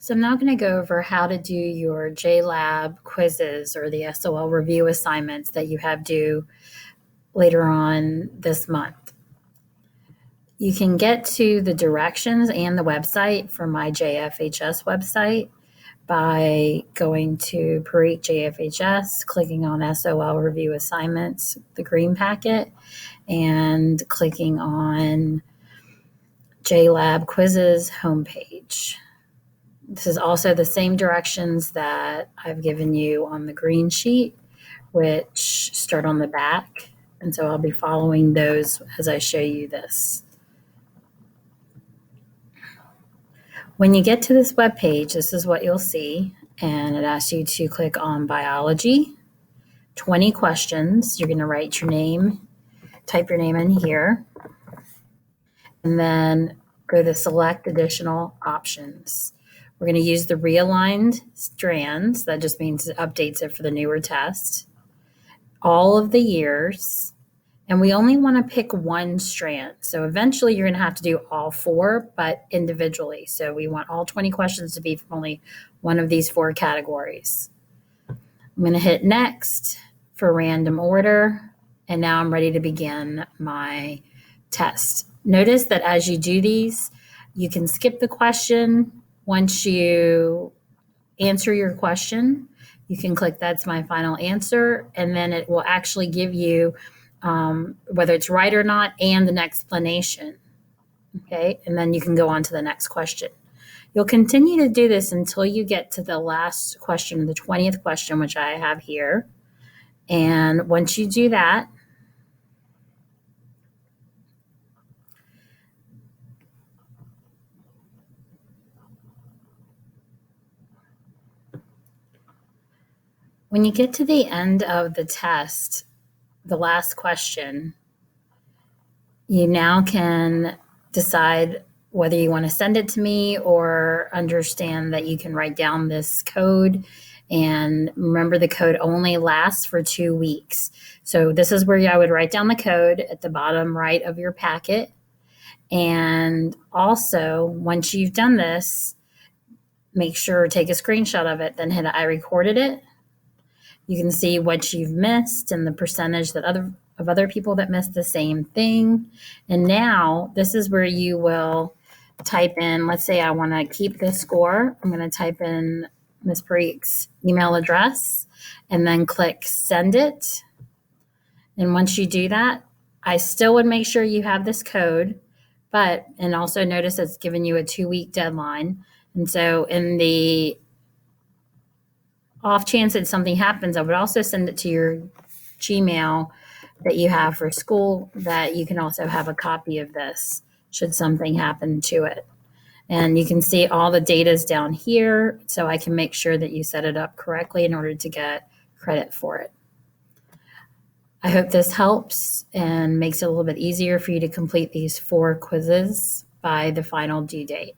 So I'm now going to go over how to do your J Lab quizzes or the SOL review assignments that you have due later on this month. You can get to the directions and the website from my JFHS website by going to Parikh JFHS, clicking on SOL review assignments, the green packet, and clicking on J Lab quizzes homepage. This is also the same directions that I've given you on the green sheet, which start on the back. And so I'll be following those as I show you this. When you get to this web page, this is what you'll see. And it asks you to click on biology, 20 questions. You're going to write your name, type your name in here, and then go to select additional options. We're going to use the realigned strands. That just means it updates it for the newer test. All of the years. And we only want to pick one strand. So eventually you're going to have to do all 4, but individually. So we want all 20 questions to be from only one of these 4 categories. I'm going to hit next for random order. And now I'm ready to begin my test. Notice that as you do these, you can skip the question. Once you answer your question, you can click that's my final answer, and then it will actually give you whether it's right or not and an explanation. Okay, and then you can go on to the next question. You'll continue to do this until you get to the last question, the 20th question, which I have here. And once you do that, when you get to the end of the test, the last question, you now can decide whether you want to send it to me or understand that you can write down this code. And remember, the code only lasts for 2 weeks. So this is where I would write down the code at the bottom right of your packet. And also, once you've done this, make sure take a screenshot of it, then hit I recorded it. You can see what you've missed and the percentage that other people that missed the same thing. And now this is where you will type in, let's say I want to keep this score. I'm going to type in Ms. Parikh's email address and then click send it. And once you do that, I still would make sure you have this code, and also notice it's giving you a 2-week deadline. And so in the off chance that something happens, I would also send it to your Gmail that you have for school, that you can also have a copy of this should something happen to it. And you can see all the data is down here, so I can make sure that you set it up correctly in order to get credit for it. I hope this helps and makes it a little bit easier for you to complete these 4 quizzes by the final due date.